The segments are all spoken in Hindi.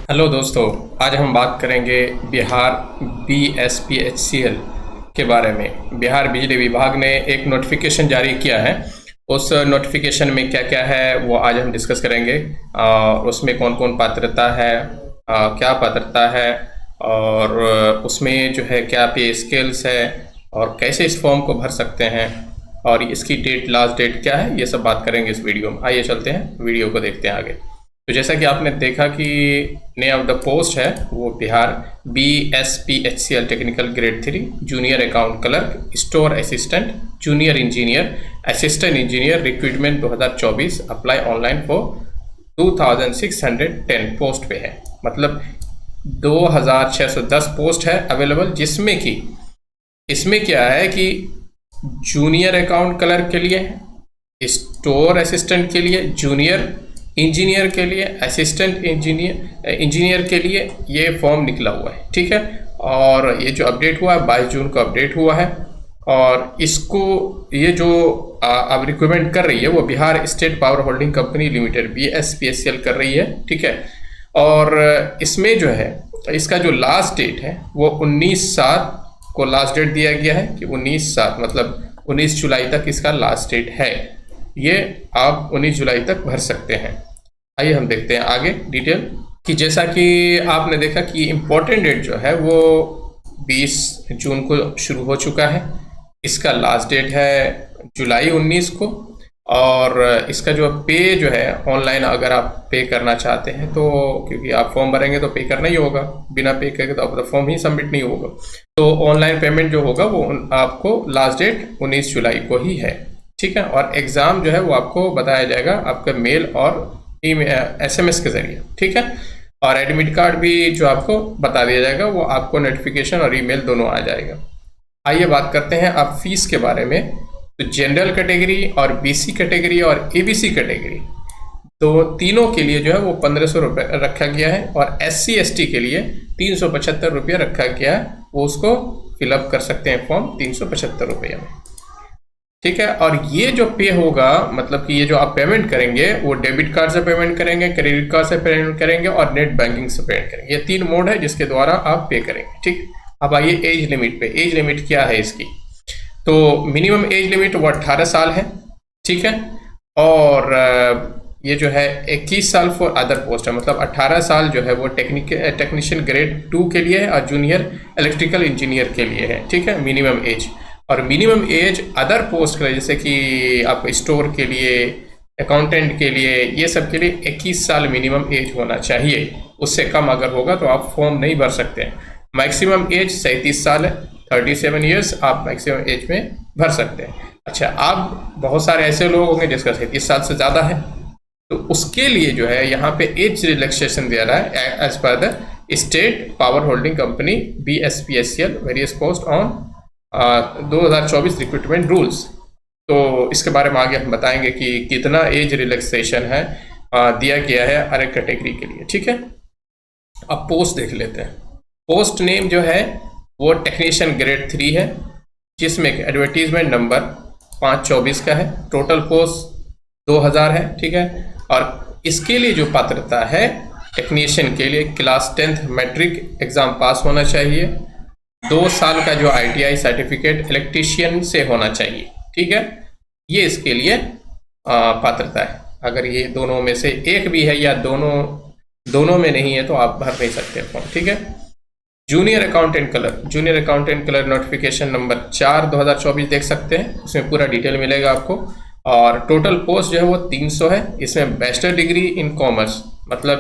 हेलो दोस्तों, आज हम बात करेंगे बिहार BSPHCL के बारे में। बिहार बिजली विभाग ने एक नोटिफिकेशन जारी किया है। उस नोटिफिकेशन में क्या क्या है वो आज हम डिस्कस करेंगे। उसमें कौन कौन पात्रता है, क्या पात्रता है, और उसमें जो है क्या पे स्केल्स है, और कैसे इस फॉर्म को भर सकते हैं, और इसकी डेट, लास्ट डेट क्या है, ये सब बात करेंगे इस वीडियो में। आइए चलते हैं, वीडियो को देखते हैं आगे। तो जैसा कि आपने देखा कि नेम ऑफ द पोस्ट है वो Bihar BSPHCL technical grade 3 junior account clerk, store assistant, junior engineer, assistant engineer, recruitment 2024, apply online for 2610 post पे है। मतलब 2610 पोस्ट है अवेलेबल, जिसमें कि इसमें क्या है कि जूनियर अकाउंट क्लर्क के लिए, स्टोर असिस्टेंट के लिए, जूनियर इंजीनियर के लिए, असिस्टेंट इंजीनियर के लिए ये फॉर्म निकला हुआ है। ठीक है, और ये जो अपडेट हुआ है 22 जून को अपडेट हुआ है। और इसको ये जो अब रिक्रूटमेंट कर रही है वो Bihar state power holding company limited BSPHCL कर रही है। ठीक है, और इसमें जो है इसका जो लास्ट डेट है वो 19/7 को लास्ट डेट दिया गया है कि 19/7 मतलब 19 जुलाई तक इसका लास्ट डेट है। ये आप 19 जुलाई तक भर सकते हैं। आइए हम देखते हैं आगे डिटेल कि जैसा कि आपने देखा कि इम्पोर्टेंट डेट जो है वो 20 जून को शुरू हो चुका है। इसका लास्ट डेट है जुलाई 19 को। और इसका जो पे जो है ऑनलाइन अगर आप पे करना चाहते हैं तो, क्योंकि आप फॉर्म भरेंगे तो पे करना ही होगा, बिना पे करके तो आपका फॉर्म ही सबमिट नहीं होगा। तो ऑनलाइन पेमेंट जो होगा वो आपको लास्ट डेट 19 जुलाई को ही है। ठीक है, और एग्ज़ाम जो है वो आपको बताया जाएगा आपके मेल और SMS के ज़रिए। ठीक है, और एडमिट कार्ड भी जो आपको बता दिया जाएगा वो आपको नोटिफिकेशन और ईमेल दोनों आ जाएगा। आइए बात करते हैं अब फीस के बारे में। तो जनरल कैटेगरी और BC कैटेगरी और ABC कैटेगरी तो तीनों के लिए जो है वो 1500 रुपये रखा गया है, और SC ST के लिए 375 रुपये रखा गया है। वो उसको फिलअप कर सकते हैं फॉर्म 375 रुपये में। ठीक है, और ये जो पे होगा मतलब कि ये जो आप पेमेंट करेंगे वो डेबिट कार्ड से पेमेंट करेंगे, क्रेडिट कार्ड से पेमेंट करेंगे और नेट बैंकिंग से पेमेंट करेंगे। ये 3 मोड है जिसके द्वारा आप पे करेंगे। ठीक, अब आइए एज लिमिट पे। एज लिमिट क्या है इसकी? तो मिनिमम एज लिमिट वो 18 साल है। ठीक है, और ये जो है 21 साल फॉर अदर पोस्ट है। मतलब 18 साल जो है वो टेक्नीशियन ग्रेड 2 के लिए है और जूनियर इलेक्ट्रिकल इंजीनियर के लिए है। ठीक है, मिनिमम एज। और मिनिमम एज अदर पोस्ट के लिए, जैसे कि आपको स्टोर के लिए, अकाउंटेंट के लिए, ये सब के लिए 21 साल मिनिमम एज होना चाहिए। उससे कम अगर होगा तो आप फॉर्म नहीं भर सकते हैं। मैक्सिमम एज 37 साल है, 37 ईयर्स आप मैक्सिमम एज में भर सकते हैं। अच्छा, आप बहुत सारे ऐसे लोग होंगे जिसका 37 साल से ज़्यादा है, तो उसके लिए जो है यहाँ पे एज रिलैक्सेशन दे रहा है as per the state power holding company BSPHCL various post on 2024 recruitment rules. तो इसके बारे में आगे हम बताएंगे कि कितना एज रिलैक्सेशन है दिया गया है हर एक कैटेगरी के लिए। ठीक है, अब पोस्ट देख लेते हैं। पोस्ट नेम जो है वो टेक्नीशियन ग्रेड 3 है, जिसमें एडवर्टीजमेंट नंबर 524 का है। टोटल पोस्ट 2000 है। ठीक है, और इसके लिए जो पात्रता है टेक्नीशियन के लिए class 10th matric exam pass होना चाहिए। 2 साल का जो ITI सर्टिफिकेट इलेक्ट्रीशियन से होना चाहिए। ठीक है, ये इसके लिए पात्रता है। अगर ये दोनों में से एक भी है या दोनों में नहीं है तो आप भर नहीं सकते फॉर्म। ठीक है, junior accountant clerk notification number 4 2024 देख सकते हैं, उसमें पूरा डिटेल मिलेगा आपको। और टोटल पोस्ट जो है वो 300 है। इसमें बैचलर डिग्री इन कॉमर्स, मतलब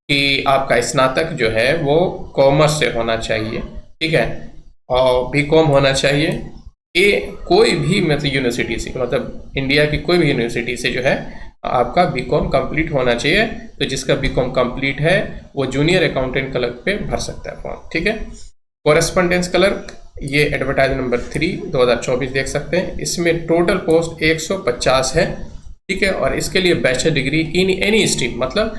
कि आपका स्नातक जो है वो कॉमर्स से होना चाहिए। ठीक है, और BCom होना चाहिए। कोई भी मतलब यूनिवर्सिटी से, मतलब इंडिया की कोई भी यूनिवर्सिटी से जो है आपका BCom कंप्लीट होना चाहिए। तो जिसका BCom कंप्लीट है वो जूनियर अकाउंटेंट क्लर्क पे भर सकता है फॉर्म। ठीक है, कोरेस्पोंडेंस क्लर्क, ये एडवर्टाइज नंबर 3 2024 देख सकते हैं। इसमें टोटल पोस्ट 150 है। ठीक है, और इसके लिए bachelor degree in any stream, मतलब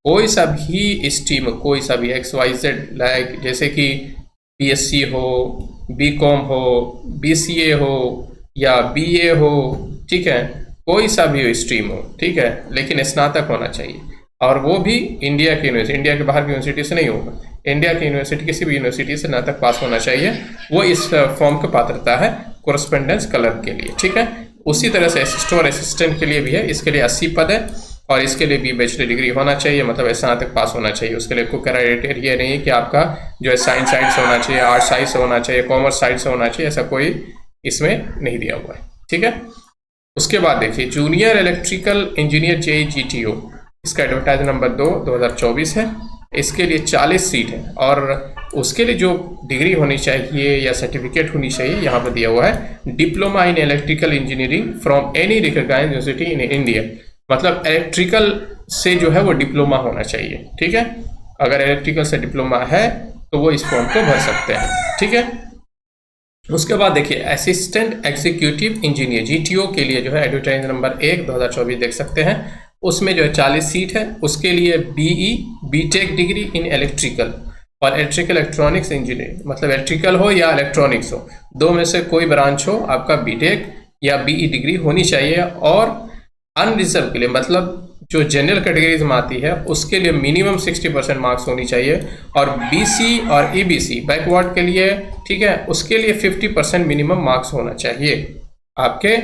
कोई सा भी स्ट्रीम, कोई सा भी XYZ, लाइक जैसे कि BSc हो, BCom हो, BCA हो या BA हो। ठीक है, कोई सा भी स्ट्रीम हो। ठीक है, लेकिन स्नातक होना चाहिए। और वो भी इंडिया की यूनिवर्सिटी, इंडिया के बाहर की यूनिवर्सिटी से नहीं होगा, इंडिया की यूनिवर्सिटी किसी भी यूनिवर्सिटी से स्नातक पास होना चाहिए, वो इस फॉर्म की पात्रता है कोरस्पेंडेंस क्लर्क के लिए। ठीक है, उसी तरह से स्टोर असिस्टेंट के लिए भी है, इसके लिए 80 पद है और इसके लिए भी बैचलर डिग्री होना चाहिए, मतलब स्नातक पास होना चाहिए। उसके लिए कोई क्राइटेरिया नहीं है कि आपका जो है साइंस साइड से होना चाहिए, आर्ट साइड से होना चाहिए, कॉमर्स साइड से होना चाहिए, ऐसा कोई इसमें नहीं दिया हुआ है। ठीक है, उसके बाद देखिए जूनियर इलेक्ट्रिकल इंजीनियर JEE-GTO, इसका एडवर्टाइज नंबर 2 2024 है। इसके लिए 40 सीट है और उसके लिए जो डिग्री होनी चाहिए या सर्टिफिकेट होनी चाहिए यहाँ पर दिया हुआ है diploma in electrical engineering from any recognised university in India, मतलब इलेक्ट्रिकल से जो है वो डिप्लोमा होना चाहिए। ठीक है, अगर इलेक्ट्रिकल से डिप्लोमा है तो वो इस फॉर्म को भर सकते हैं। ठीक है, उसके बाद देखिए असिस्टेंट एग्जीक्यूटिव इंजीनियर GTO के लिए जो है एडवर्टाइज नंबर 1 2024 देख सकते हैं, उसमें जो है 40 सीट है। उसके लिए BTech डिग्री इन इलेक्ट्रिकल और इलेक्ट्रिकल इलेक्ट्रॉनिक्स इंजीनियरिंग, मतलब इलेक्ट्रिकल हो या इलेक्ट्रॉनिक्स हो, दो में से कोई ब्रांच हो, आपका BTech या BE डिग्री होनी चाहिए। और अनरिजर्व के लिए, मतलब जो जनरल कैटेगरीज में आती है उसके लिए मिनिमम 60% मार्क्स होनी चाहिए, और BC और EBC बैकवर्ड के लिए, ठीक है, उसके लिए 50% मिनिमम मार्क्स होना चाहिए आपके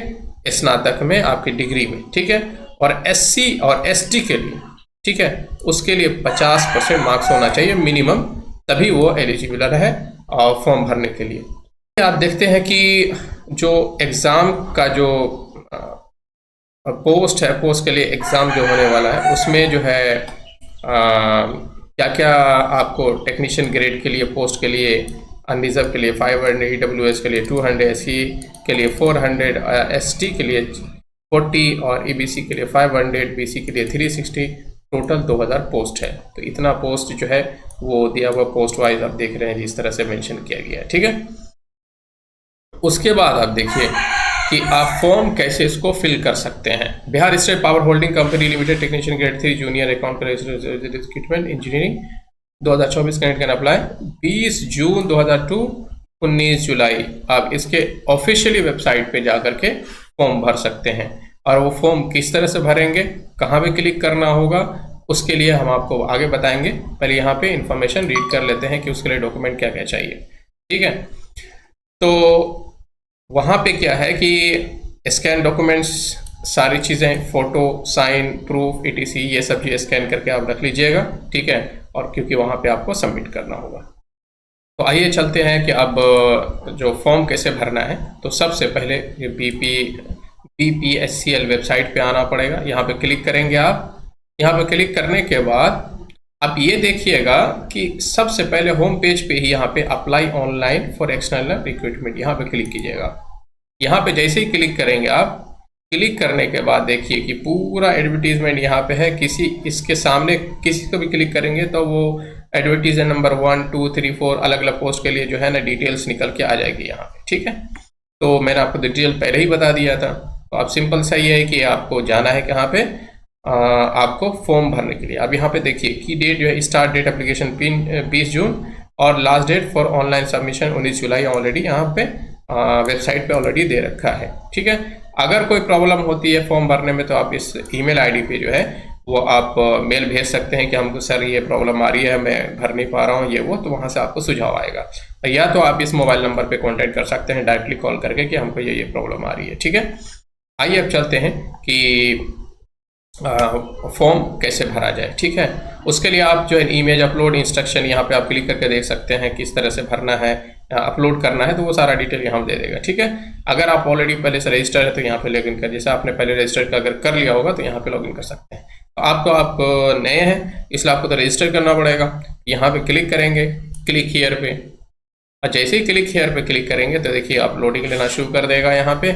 स्नातक में, आपकी डिग्री में। ठीक है, और SC और ST के लिए, ठीक है, उसके लिए 50% मार्क्स होना चाहिए मिनिमम, तभी वो एलिजिबल है फॉर्म भरने के लिए। आप देखते हैं कि जो एग्ज़ाम का जो पोस्ट है, पोस्ट के लिए एग्ज़ाम जो होने वाला है उसमें जो है क्या क्या आपको टेक्नीशियन ग्रेड के लिए पोस्ट के लिए अनरिजर्व के लिए 500, EWS के लिए 200, SC के लिए 400, ST के लिए 40 और EBC के लिए 500, BC के लिए 360, टोटल 2000 पोस्ट है। तो इतना पोस्ट जो है वो दिया हुआ पोस्ट वाइज आप देख रहे हैं जिस तरह से मेंशन किया गया है। ठीक है, उसके बाद आप देखिए कि आप फॉर्म कैसे इसको फिल कर सकते हैं। Bihar state power holding company limited technician grade 3 junior account recruitment engineering 2024 can apply 20 जून 2002 19 जुलाई। आप इसके ऑफिशियली वेबसाइट पे जाकर के फॉर्म भर सकते हैं। और वो फॉर्म किस तरह से भरेंगे, कहाँ पे क्लिक करना होगा, उसके लिए हम आपको आगे बताएंगे। पहले यहाँ पे इंफॉर्मेशन रीड कर लेते हैं कि उसके लिए डॉक्यूमेंट क्या क्या चाहिए। ठीक है, तो वहाँ पे क्या है कि स्कैन डॉक्यूमेंट्स, सारी चीज़ें, फ़ोटो, साइन, प्रूफ, ETC, ये सब चीज़ स्कैन करके आप रख लीजिएगा। ठीक है, और क्योंकि वहाँ पे आपको सबमिट करना होगा। तो आइए चलते हैं कि अब जो फॉर्म कैसे भरना है। तो सबसे पहले ये BPSCL वेबसाइट पे आना पड़ेगा। यहाँ पे क्लिक करेंगे आप। यहाँ पे क्लिक करने के बाद आप ये देखिएगा कि सबसे पहले होम पेज पे ही यहाँ पे apply online for external recruitment, यहाँ पे क्लिक कीजिएगा। यहाँ पे जैसे ही क्लिक करेंगे आप, क्लिक करने के बाद देखिए कि पूरा एडवर्टीजमेंट यहाँ पे है। इसके सामने किसी को भी क्लिक करेंगे तो वो एडवर्टीजमेंट नंबर 1, 2, 3, 4 अलग अलग पोस्ट के लिए जो है ना डिटेल्स निकल के आ जाएगी यहाँ पे। ठीक है, तो मैंने आपको डिटेल पहले ही बता दिया था। तो आप सिंपल सा ये है कि आपको जाना है कहाँ पे, आपको फॉर्म भरने के लिए। अब यहाँ पे देखिए की डेट जो है, स्टार्ट डेट एप्लीकेशन 20 जून और last date for online submission 19 जुलाई ऑलरेडी यहाँ पे वेबसाइट पे ऑलरेडी दे रखा है। ठीक है, अगर कोई प्रॉब्लम होती है फॉर्म भरने में तो आप इस ईमेल आईडी पे जो है वो आप मेल भेज सकते हैं कि हमको सर ये प्रॉब्लम आ रही है, मैं भर नहीं पा रहा हूँ ये वो, तो वहाँ से आपको सुझाव आएगा। या तो आप इस मोबाइल नंबर पे कांटेक्ट कर सकते हैं डायरेक्टली कॉल करके कि हमको ये प्रॉब्लम आ रही है। ठीक है, आइए अब चलते हैं कि फॉर्म कैसे भरा जाए। ठीक है, उसके लिए आप जो है इमेज अपलोड इंस्ट्रक्शन यहाँ पे आप क्लिक करके देख सकते हैं किस तरह से भरना है, अपलोड करना है, तो वो सारा डिटेल यहाँ दे देगा। ठीक है, अगर आप ऑलरेडी पहले से रजिस्टर है तो यहाँ पे लॉगिन कर, जैसे आपने पहले रजिस्टर अगर कर लिया होगा तो यहाँ पे लॉगिन कर सकते हैं। तो आप नए हैं इसलिए आपको तो रजिस्टर करना पड़ेगा। यहाँ पे क्लिक करेंगे, क्लिक हियर पे, और जैसे ही क्लिक हियर पे क्लिक करेंगे तो देखिए आप लोडिंग लेना शुरू कर देगा। यहाँ पे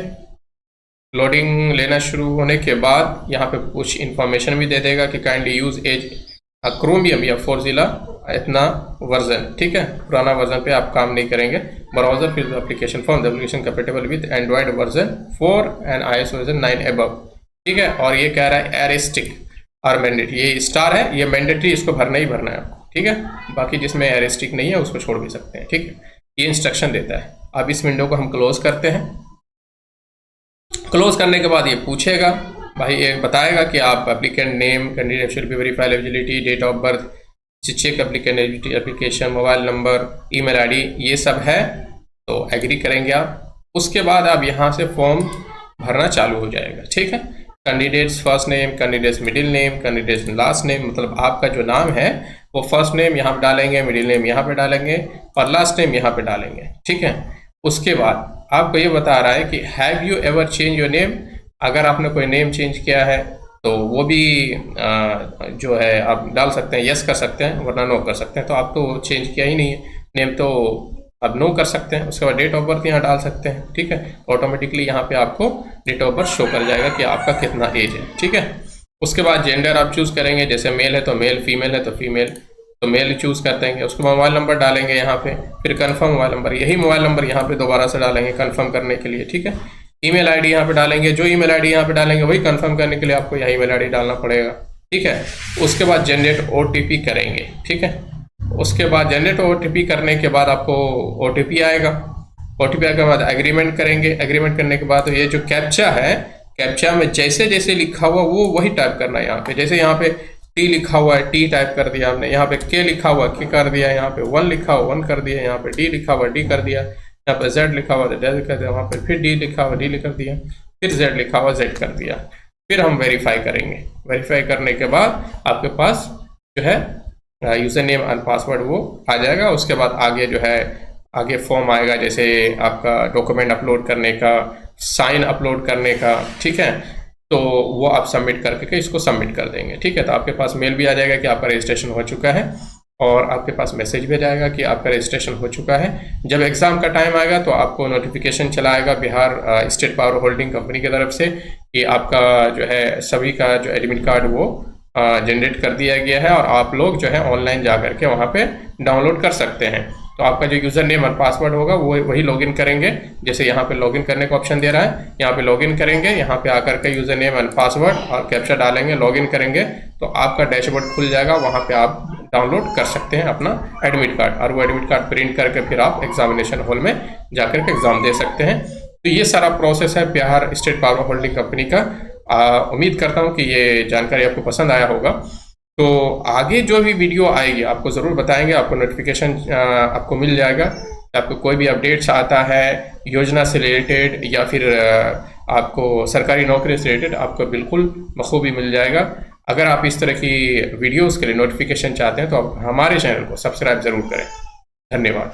लोडिंग लेना शुरू होने के बाद यहाँ पे कुछ इन्फॉर्मेशन भी दे देगा कि काइंडली यूज एज क्रोमियम या फोर्जिला इतना वर्जन। ठीक है, पुराना वर्जन पे आप काम नहीं करेंगे। ब्राउजर फिर application form application compatible with Android version 4 and iOS version 9 above. ठीक है, और ये कह रहा है एरिस्टिक और मैंडेटरी, ये स्टार है, ये मैंडेटरी, इसको भरना ही भरना है आपको। ठीक है, बाकी जिसमें एरिस्टिक नहीं है उसको छोड़ भी सकते हैं। ठीक है, ये इंस्ट्रक्शन देता है। अब इस विंडो को हम क्लोज करते हैं। क्लोज करने के बाद ये पूछेगा भाई एक बताएगा कि आप applicant name, candidate should be verify eligibility, date of birth, check applicant eligibility, application, mobile number, email ID, ये सब है तो एग्री करेंगे आप। उसके बाद आप यहाँ से फॉर्म भरना चालू हो जाएगा, ठीक है। Candidates first name, candidates middle name, candidates last name, मतलब आपका जो नाम है वो फर्स्ट नेम यहाँ पे डालेंगे, मिडिल नेम यहाँ पे डालेंगे और लास्ट नेम यहाँ पे डालेंगे, ठीक है। उसके बाद आपको ये बता रहा है कि have you ever change your name, अगर आपने कोई नेम चेंज किया है तो वो भी जो है आप डाल सकते हैं, यस कर सकते हैं, वरना नो कर सकते हैं। तो आप तो चेंज किया ही नहीं है नेम, तो अब नो कर सकते हैं। उसके बाद डेट ऑफ बर्थ यहाँ डाल सकते हैं, ठीक है। ऑटोमेटिकली यहाँ पे आपको डेट ऑफ बर्थ शो कर जाएगा कि आपका कितना एज है, ठीक है। उसके बाद जेंडर आप चूज़ करेंगे, जैसे मेल है तो मेल, फीमेल है तो फीमेल, तो मेल चूज़ कर देंगे। उसके बाद मोबाइल नंबर डालेंगे यहाँ पे, फिर कन्फर्म मोबाइल नंबर, यही मोबाइल नंबर यहाँ पे दोबारा से डालेंगे कन्फर्म करने के लिए, ठीक है। ईमेल आईडी यहाँ पे डालेंगे, जो ईमेल आईडी यहाँ पे डालेंगे वही कन्फर्म करने के लिए आपको यहाँ ईमेल आईडी डालना पड़ेगा, ठीक है। उसके बाद जनरेट ओटीपी करेंगे, ठीक है। उसके बाद जनरेट ओटीपी करने के बाद आपको ओटीपी आएगा, ओटीपी आने के बाद एग्रीमेंट करेंगे। एग्रीमेंट करने के बाद ये जो कैप्चा है, कैप्चा में जैसे जैसे लिखा हुआ वो वही टाइप करना है यहाँ पे। जैसे यहाँ पे टी लिखा हुआ है, टी टाइप कर दिया आपने, यहाँ पे के लिखा हुआ के कर दिया, यहाँ पे 1 लिखा हुआ 1 कर दिया, यहाँ पे डी लिखा हुआ डी कर दिया, यहाँ पे जेड लिखा हुआ जेड कर दिया, वहाँ पे फिर डी लिखा हुआ डी कर दिया, फिर जेड लिखा हुआ जेड कर दिया। फिर हम वेरीफाई करेंगे। वेरीफाई करने के बाद आपके पास जो है यूज़र नेम एंड पासवर्ड वो आ जाएगा। उसके बाद आगे जो है आगे फॉर्म आएगा, जैसे आपका डॉक्यूमेंट अपलोड करने का, साइन अपलोड करने का, ठीक है। तो वो आप सबमिट करके इसको सबमिट कर देंगे, ठीक है। तो आपके पास मेल भी आ जाएगा कि आपका रजिस्ट्रेशन हो चुका है और आपके पास मैसेज भी आ जाएगा कि आपका रजिस्ट्रेशन हो चुका है। जब एग्ज़ाम का टाइम आएगा तो आपको नोटिफिकेशन चला आएगा Bihar state power holding company की तरफ से कि आपका जो है सभी का जो एडमिट कार्ड वो जनरेट कर दिया गया है और आप लोग जो है ऑनलाइन जा करके वहाँ पे डाउनलोड कर सकते हैं। तो आपका जो यूज़र नेम और पासवर्ड होगा वो वही लॉगिन करेंगे, जैसे यहाँ पे लॉगिन करने का ऑप्शन दे रहा है, यहाँ पे लॉगिन करेंगे, यहाँ पे आकर के यूज़र नेम एंड पासवर्ड और कैप्चा डालेंगे, लॉगिन करेंगे तो आपका डैशबोर्ड खुल जाएगा। वहाँ पे आप डाउनलोड कर सकते हैं अपना एडमिट कार्ड और वो एडमिट कार्ड प्रिंट करके फिर आप एग्जामिनेशन हॉल में जाकर के एग्ज़ाम दे सकते हैं। तो ये सारा प्रोसेस है Bihar state power holding company का। उम्मीद करता हूँ कि ये जानकारी आपको पसंद आया होगा। तो आगे जो भी वीडियो आएगी आपको ज़रूर बताएंगे, आपको नोटिफिकेशन आपको मिल जाएगा। आपको कोई भी अपडेट्स आता है योजना से रिलेटेड या फिर आपको सरकारी नौकरी से रिलेटेड, आपको बिल्कुल बखूबी मिल जाएगा। अगर आप इस तरह की वीडियोज़ के लिए नोटिफिकेशन चाहते हैं तो आप हमारे चैनल को सब्सक्राइब ज़रूर करें। धन्यवाद।